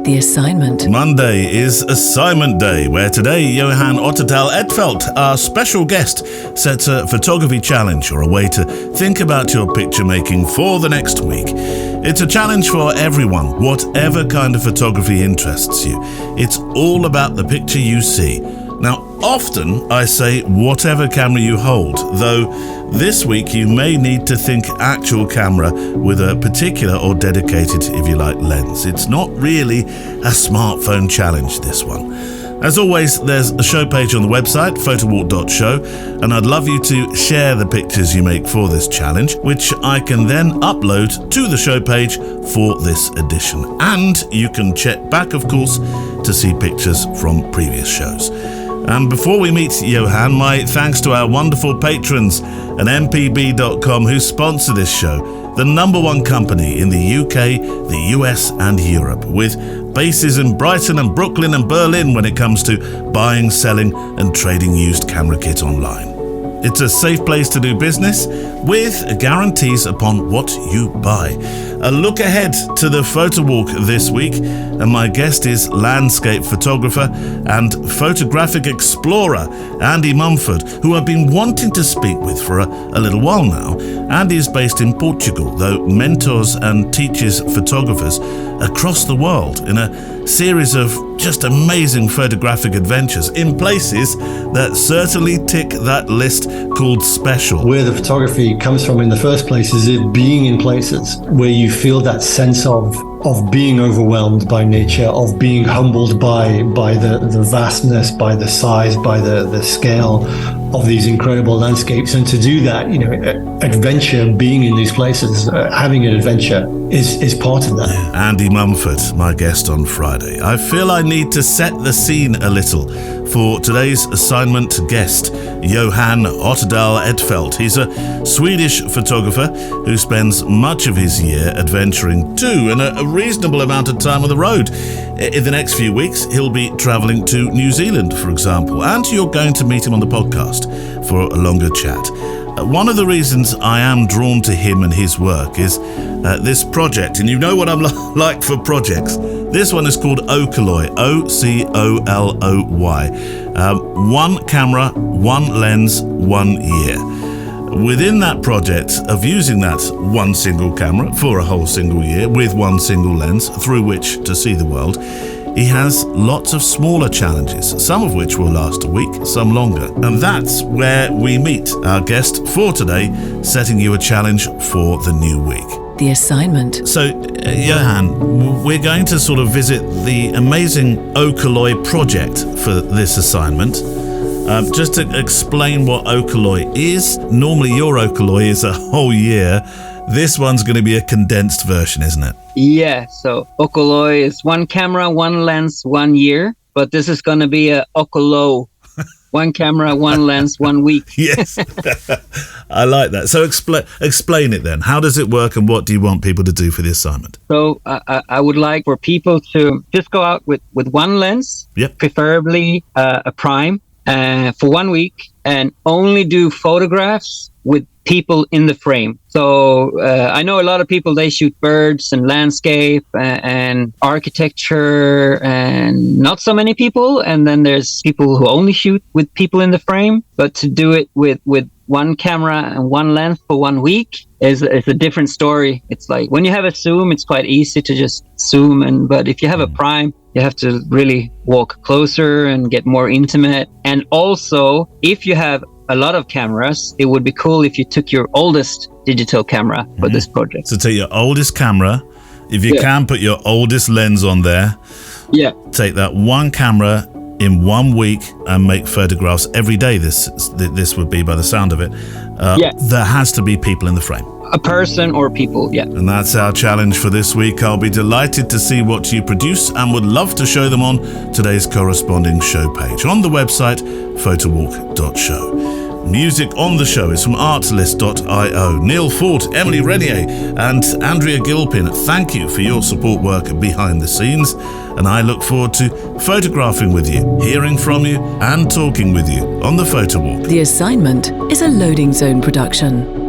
The assignment. Monday is Assignment Day, where today Johan Otterdahl Edfeldt, our special guest, sets a photography challenge or a way to think about your picture making for the next week. It's a challenge for everyone, whatever kind of photography interests you. It's all about the picture you see. Now, often I say whatever camera you hold, though this week you may need to think actual camera with a particular or dedicated, if you like, lens. It's not really a smartphone challenge, this one. As always, there's a show page on the website, photowalk.show, and I'd love you to share the pictures you make for this challenge, which I can then upload to the show page for this edition. And you can check back, of course, to see pictures from previous shows. And before we meet Johan, my thanks to our wonderful patrons at mpb.com who sponsor this show, the number one company in the UK, the US and Europe, with bases in Brighton and Brooklyn and Berlin when it comes to buying, selling and trading used camera kit online. It's a safe place to do business with guarantees upon what you buy. A look ahead to the photo walk this week, and my guest is landscape photographer and photographic explorer Andy Mumford, who I've been wanting to speak with for a little while now. Andy is based in Portugal, though mentors and teaches photographers across the world in a series of just amazing photographic adventures in places that certainly tick that list called special. Where the photography comes from in the first place is it being in places where you feel that sense of being overwhelmed by nature, of being humbled by the vastness, by the size, by the scale of these incredible landscapes. And to do that, adventure, being in these places, having an adventure is part of that. Andy Mumford, my guest on Friday. I feel I need to set the scene a little for today's assignment guest, Johan Otterdahl Edfeldt. He's a Swedish photographer who spends much of his year adventuring too, and a reasonable amount of time on the road. In the next few weeks, he'll be travelling to New Zealand, for example, and you're going to meet him on the podcast for a longer chat. One of the reasons I am drawn to him and his work is this project, and you know what I'm like for projects. This one is called Ocoloy, O-C-O-L-O-Y. One camera, one lens, 1 year. Within that project of using that one single camera for a whole single year with one single lens through which to see the world, he has lots of smaller challenges, some of which will last a week, some longer. And that's where we meet our guest for today, setting you a challenge for the new week. The assignment. So, Johan, we're going to sort of visit the amazing Ocoloy project for this assignment. Just to explain what Ocoloy is, normally your Ocoloy is a whole year. This one's going to be a condensed version, isn't it? Yeah, so Ocoloy is one camera, one lens, 1 year, but this is going to be a Ocolo. One camera, one lens, 1 week. Yes, I like that. So explain it then. How does it work and what do you want people to do for the assignment? So I would like for people to just go out with one lens, Yep. preferably a prime, for 1 week, and only do photographs with people in the frame. So I know a lot of people, they shoot birds and landscape and architecture, and not so many people. And then there's people who only shoot with people in the frame. But to do it with one camera and one lens for 1 week is a different story. It's like when you have a zoom, it's quite easy to just zoom. But if you have a prime, you have to really walk closer and get more intimate. And also, if you have a lot of cameras, it would be cool if you took your oldest digital camera for this project. So take your oldest camera, if you can put your oldest lens on there. Yeah. Take that one camera in 1 week and make photographs every day. This would be by the sound of it. There has to be people in the frame. A person or people, yeah. And that's our challenge for this week. I'll be delighted to see what you produce and would love to show them on today's corresponding show page on the website photowalk.show. Music on the show is from artlist.io. Neil Ford, Emily Renier and Andrea Gilpin, thank you for your support work behind the scenes, and I look forward to photographing with you, hearing from you and talking with you on the Photo Walk. The assignment is a Loading Zone production.